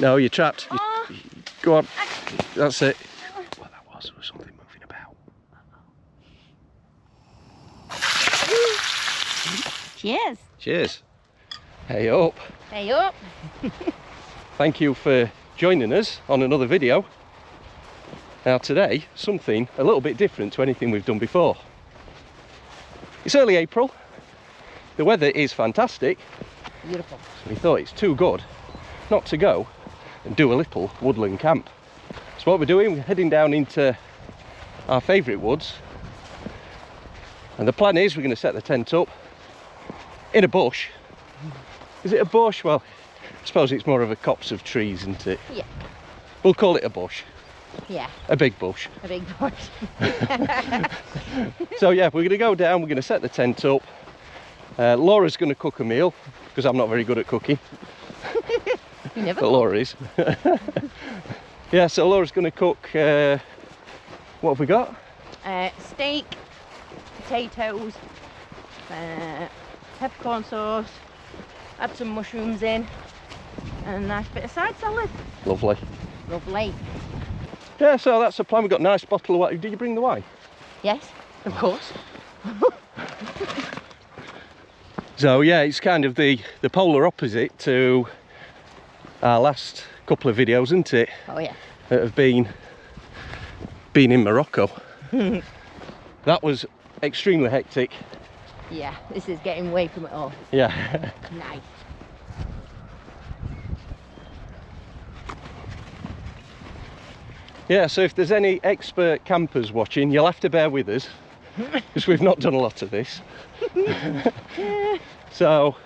No, you're trapped. Oh. Go on. That's it. What that was something moving about. Cheers. Cheers. Hey up. Hey up. Thank you for joining us on another video. Now today, something a little bit different to anything we've done before. It's early April. The weather is fantastic. Beautiful. So we thought it's too good not to go and do a little woodland camp. So what we're doing, we're heading down into our favourite woods. And the plan is we're going to set the tent up in a bush. Is it a bush? Well, I suppose it's more of a copse of trees, isn't it? Yeah. We'll call it a bush. Yeah. A big bush. A big bush. So yeah, we're going to go down, we're going to set the tent up. Laura's going to cook a meal, because I'm not very good at cooking. You never But Laura is. Yeah, so Laura's going to cook, what have we got? Steak, potatoes, peppercorn sauce, add some mushrooms in, and a nice bit of side salad. Lovely. Lovely. Yeah, so that's the plan. We've got a nice bottle of wine. Did you bring the wine? Yes, of course. So yeah, it's kind of the polar opposite to our last couple of videos, isn't it? Oh yeah. That have been in Morocco. That was extremely hectic. Yeah, this is getting away from it all. Yeah. Nice. Yeah, so if there's any expert campers watching, you'll have to bear with us, because we've not done a lot of this. So,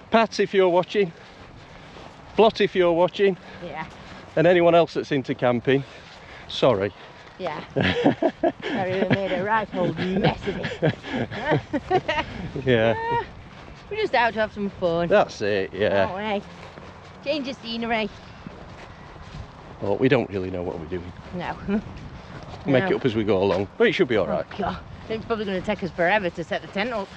Pat, if you're watching, Blot, if you're watching, Yeah. and anyone else that's into camping, sorry. Yeah. Sorry, we made a right old mess of it. Yeah, We're just out to have some fun. that's it, yeah. Oh, hey. Change of scenery. Well, we don't really know what we're doing. No. Make No. it up as we go along, but it should be all right. Oh, God. It's probably going to take us forever to set the tent up.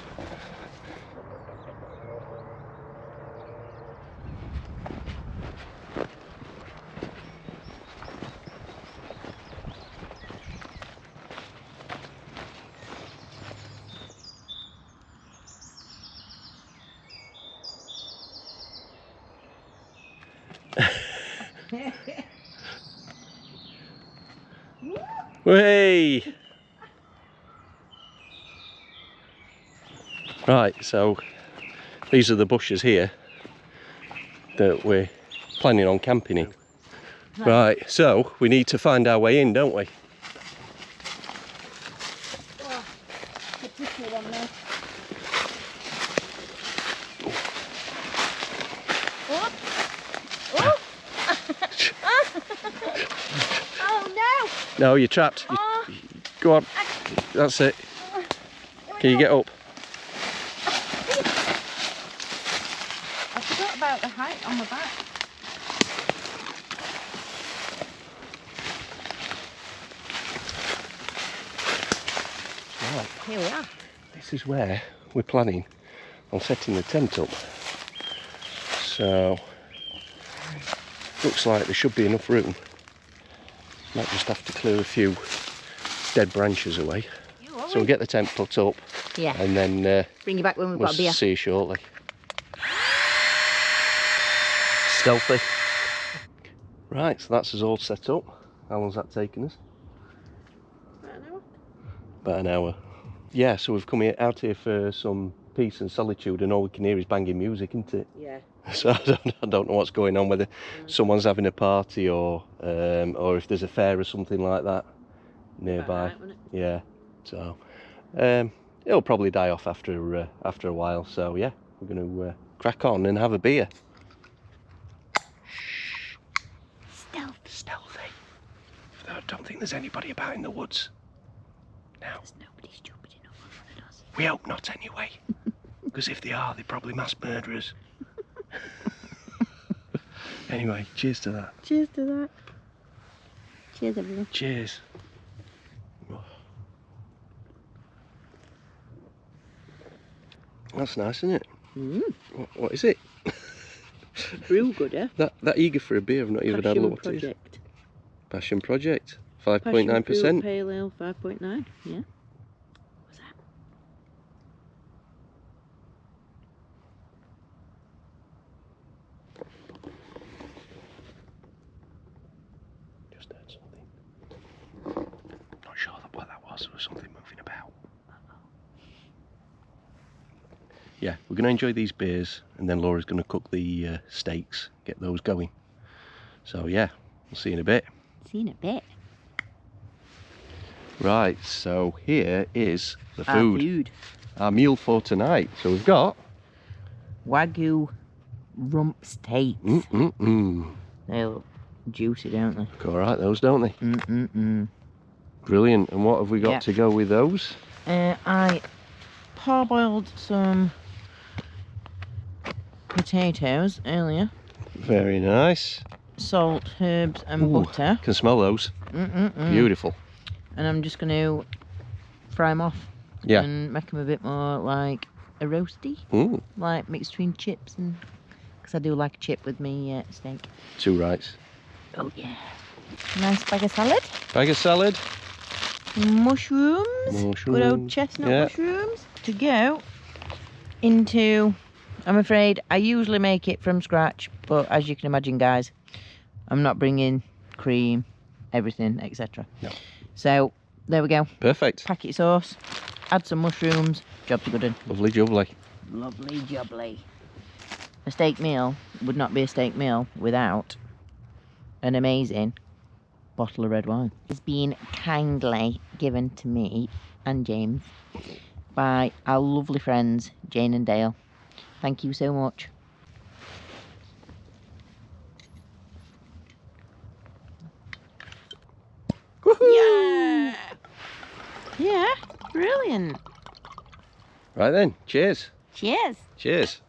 Hey! Right, so these are the bushes here that we're planning on camping in. Right, so we need to find our way in, don't we? Oh, the tickle one there. Oh! Oh! Oh no! No, you're trapped. Oh. Go on. That's it. Can you get up? I forgot about the height on the back. Right, Here we are. this is where we're planning on setting the tent up. So, looks like there should be enough room. Might just have to clear a few dead branches away. So we'll get the tent put up, Yeah. and then Bring you back when we've we'll got a beer. see you shortly. Stealthy. Right, so that's us all set up. How long's that taken us? About an hour. Yeah, so we've come out here for some peace and solitude, and all we can hear is banging music, isn't it? Yeah. So I don't know what's going on, whether someone's having a party or if there's a fair or something like that nearby. Right, wouldn't Yeah, so it'll probably die off after a while. So yeah, we're going to crack on and have a beer. Stealthy. I don't think there's anybody about in the woods. No. There's nobody stupid enough for us. We hope not anyway. Because if they are, they're probably mass murderers. Anyway, cheers to that. Cheers to that. Cheers, everyone. Cheers. That's nice, isn't it? Mm. What is it? Brew gooder. That eager for a beer, I've not even had a look what it is. Passion Project. 5.9%. Pale Ale 5.9. Yeah. What's that? Just heard something. Not sure what that was. There was something moving about. Yeah, we're going to enjoy these beers, and then Laura's going to cook the steaks, get those going. So yeah, we'll see you in a bit. See you in a bit. Right, so here is the Our food. Our meal for tonight. So we've got Wagyu rump steaks. They look juicy, don't they? Look all right, those, don't they? Brilliant. And what have we got to go with those? I parboiled some potatoes earlier. Very nice. Salt, herbs and butter. Can smell those. Beautiful. And I'm just going to fry them off. Yeah. And make them a bit more like a roasty. Like mixed between chips and... Because I do like a chip with me steak. Two rights. Oh yeah. Nice bag of salad. Bag of salad. Mushrooms. Good old chestnut mushrooms. To go into... I'm afraid I usually make it from scratch. But as you can imagine, guys, I'm not bringing cream, everything, etc. No. So, there we go. Perfect. Packet sauce, add some mushrooms, job to good one. Lovely jubbly. Lovely jubbly. A steak meal would not be a steak meal without an amazing bottle of red wine. It's been kindly given to me and James by our lovely friends, Jane and Dale. Thank you so much. Yeah! Yeah, brilliant. Right then, cheers. Cheers. Cheers.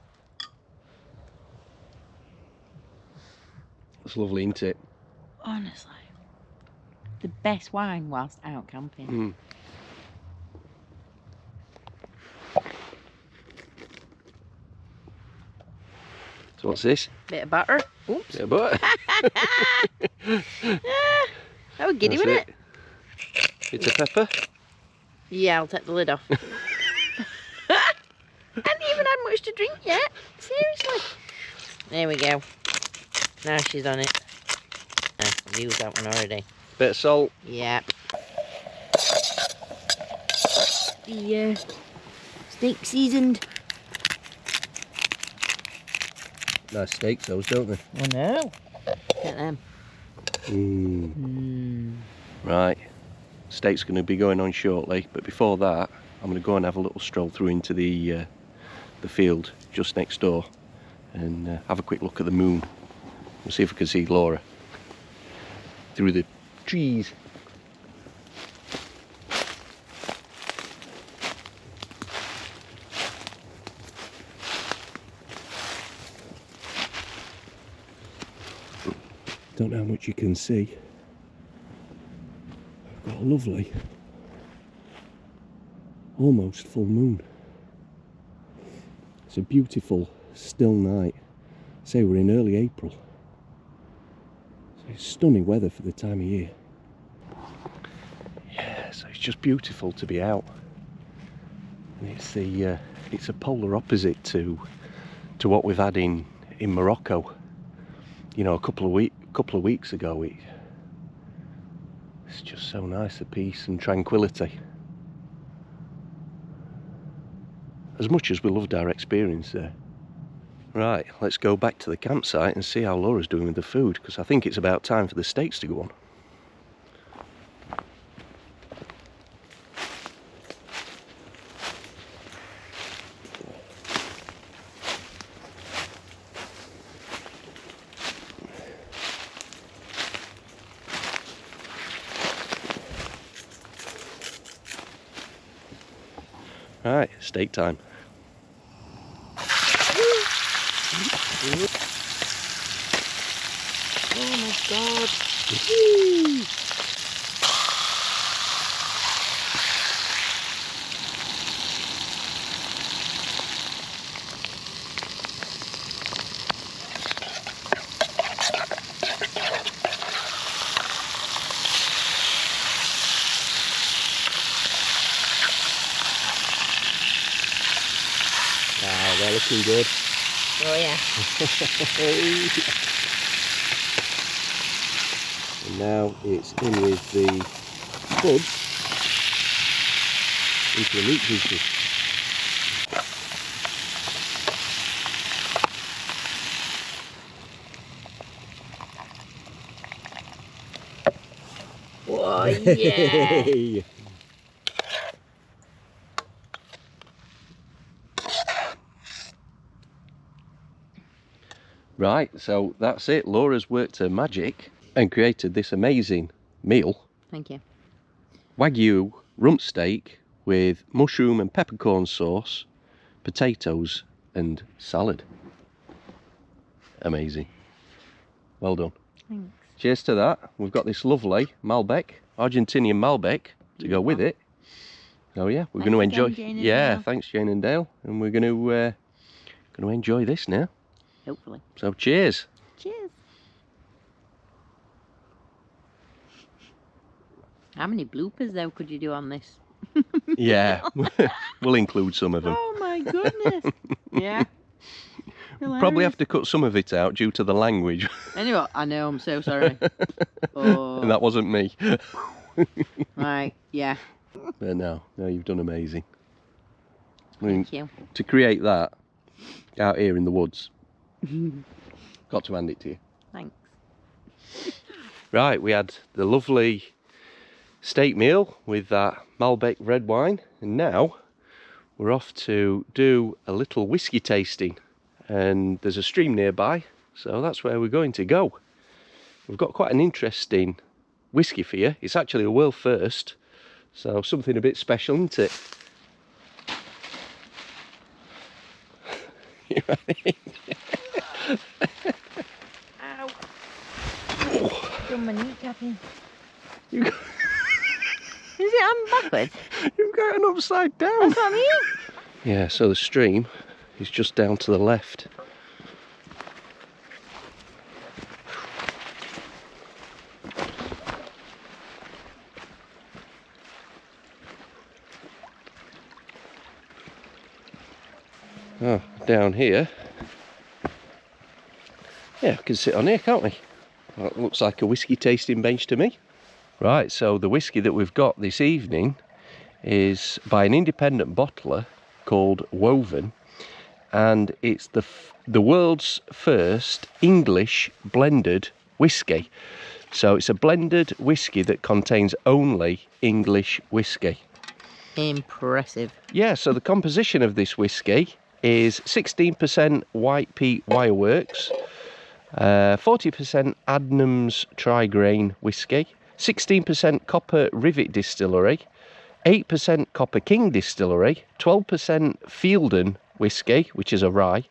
That's lovely, isn't it? Honestly. The best wine whilst out camping. So what's this? Bit of butter. Oops. Bit of butter. Oh, giddy with it. Bit of pepper. Yeah, I'll take the lid off. I haven't even had much to drink yet. Seriously. There we go. Now she's on it. I've used that one already. Bit of salt. Yep. The steak seasoned. Nice steaks those, don't they? I know. Look at them. Right. Steak's going to be going on shortly, but before that, I'm going to go and have a little stroll through into the field just next door and have a quick look at the moon. We'll see if we can see Laura through the trees. Don't know how much you can see. I've got a lovely, almost full moon. It's a beautiful, still night. Say we're in early April. So it's stunning weather for the time of year. Yeah, so it's just beautiful to be out. And it's a polar opposite to what we've had in Morocco. You know, a couple of weeks ago, it's just so nice, the peace and tranquility. As much as we loved our experience there. Right, let's go back to the campsite and see how Laura's doing with the food, because I think it's about time for the steaks to go on. Right, steak time. Oh my god. looking good. Oh yeah. And now it's in with the buds into the meat juices. Oh yeah. Right, so that's it. Laura's worked her magic and created this amazing meal. Thank you. Wagyu rump steak with mushroom and peppercorn sauce, potatoes and salad. Amazing. Well done. Thanks. Cheers to that. We've got this lovely Malbec, Argentinian Malbec to go with it. So yeah, we're going to enjoy. Yeah, thanks Jane and Dale, and we're going to enjoy this now. Hopefully. So cheers. Cheers. How many bloopers though could you do on this? Yeah, we'll include some of them. Oh my goodness. Yeah. Probably have to cut some of it out due to the language. Anyway, I know, I'm so sorry. Oh. And that wasn't me. Right, yeah. But no, you've done amazing. Thank you. To create that out here in the woods, got to hand it to you. Thanks. Right, we had the lovely steak meal with that Malbec red wine, and now we're off to do a little whiskey tasting. And there's a stream nearby, so that's where we're going to go. We've got quite an interesting whiskey for you. It's actually a world first, so something a bit special, isn't it? You ready? Ow. Done my kneecap in. You got... Is it on backwards? You've got an upside down. That's what I mean. Yeah, so the stream is just down to the left. Oh, down here. Yeah, we can sit on here, can't we? Well, it looks like a whiskey tasting bench to me. Right, so the whiskey that we've got this evening is by an independent bottler called Woven, and it's the world's first English blended whiskey. So it's a blended whiskey that contains only English whiskey. Impressive. Yeah, so the composition of this whiskey is 16% white peat wireworks, 40% Adnams tri-grain whiskey, 16% copper rivet distillery, 8% Copper King distillery, 12% Fielden whiskey, which is a rye,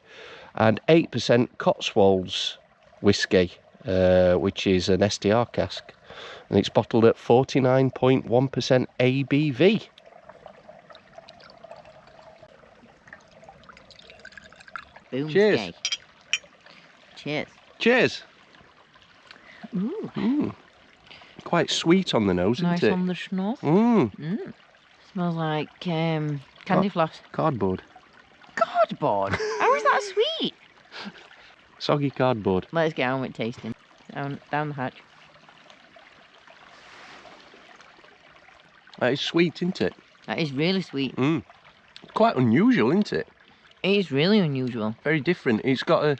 and 8% Cotswolds whiskey, which is an STR cask. And it's bottled at 49.1% ABV. Boom. Cheers. Skate. Cheers. Cheers. Ooh. Mm. Quite sweet on the nose, Nice isn't it? on the snuff. Mm. Smells like candy floss. Cardboard. Cardboard? How is that sweet? Soggy cardboard. Let's get on with tasting. Down the hatch. That is sweet, isn't it? That is really sweet. Mm. Quite unusual, isn't it? It is really unusual. Very different. It's got a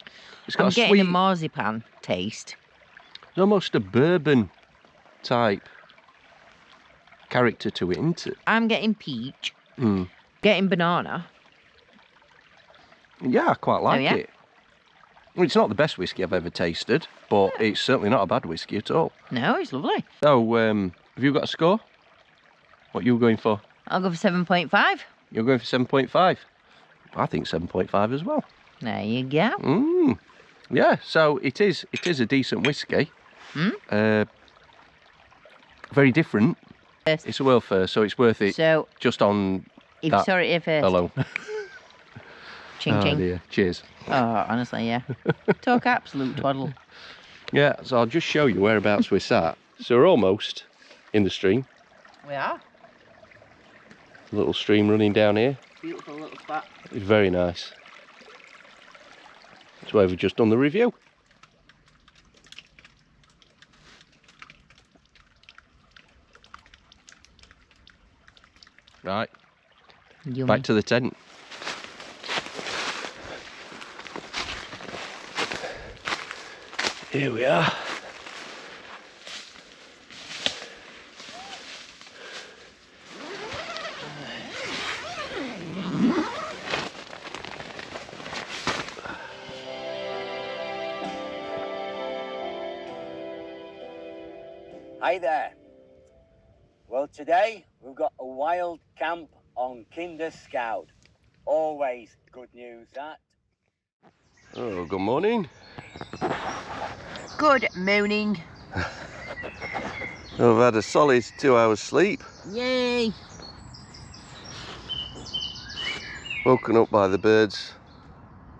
I'm a getting sweet, a marzipan taste. it's almost a bourbon type character to it, isn't it? I'm getting peach. Mm. Getting banana. Yeah, I quite like yeah? it. Well, it's not the best whiskey I've ever tasted, but it's certainly not a bad whiskey at all. No, it's lovely. So, have you got a score? What you going for? I'll go for 7.5. You're going for 7.5. I think 7.5 as well. There you go. Mm. Yeah, so it is a decent whiskey. Very different. Yes. It's a world first, so it's worth it. So, Just on if that sorry if alone. ching Oh ching. dear. Cheers. Oh, honestly, yeah. Talk absolute twaddle. Yeah, so I'll just show you whereabouts we're sat. So we're almost in the stream. We are. A little stream running down here. Beautiful little spot. It's very nice. That's why we've just done the review. Right, Yummy. back to the tent. Here we are. Hi there. Well, today we've got a wild camp on Kinder Scout. Always good news, that. Oh, good morning. Good morning. I've had a solid 2 hours sleep. Yay. Woken up by the birds.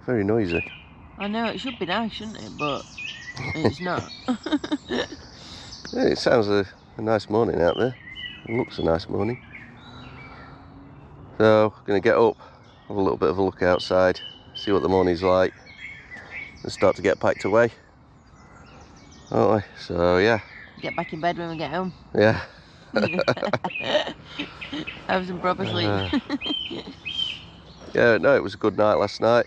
Very noisy. I know, it should be nice, shouldn't it? But it's not. Yeah, it sounds a nice morning out there. It looks a nice morning. So, going to get up, have a little bit of a look outside, see what the morning's like, and start to get packed away. Aren't we? So, yeah. Get back in bed when we get home. Yeah. Have some proper sleep. Yeah, no, it was a good night last night.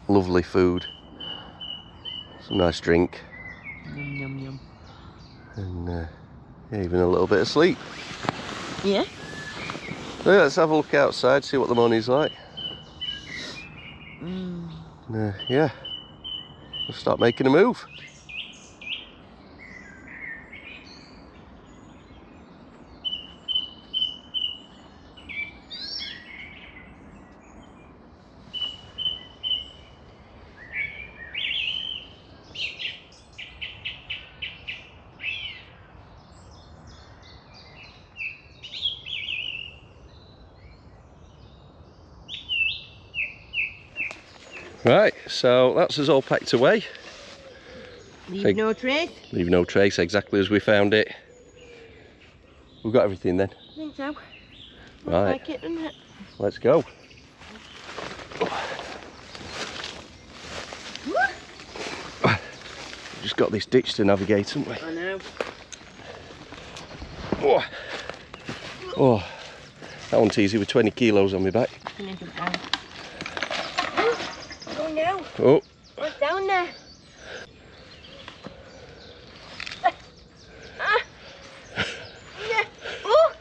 Lovely food. Some nice drink. Yum, yum, yum. And yeah, even a little bit of sleep. Yeah? So yeah, let's have a look outside, see what the morning's like. Yeah, we'll start making a move. Right, so that's us all packed away. Leave no trace? Leave no trace, exactly as we found it. We've got everything then. I think so. Right. Like it, doesn't it? Let's go. Just got this ditch to navigate, haven't we? I know. Oh, oh, that one's easy with 20 kilos on my back. Oh no! Oh, What's down there? Yeah. Oh!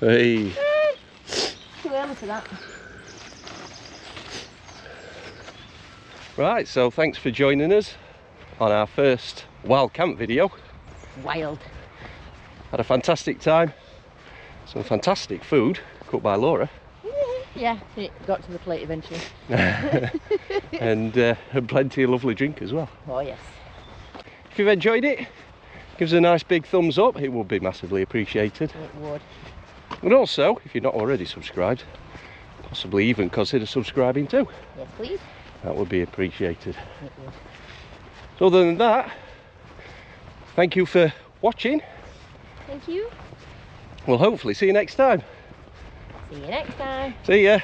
hey. Too early for that. Right, so thanks for joining us on our first wild camp video. Wild. Had a fantastic time. Some fantastic food cooked by Laura. Yeah, it got to the plate eventually. and plenty of lovely drink as well. Oh yes. If you've enjoyed it, give us a nice big thumbs up. It would be massively appreciated. It would. And also, if you're not already subscribed, possibly even consider subscribing too. Yes, please. That would be appreciated. It would. So other than that, thank you for watching. Thank you. We'll hopefully see you next time. See you next time. See ya.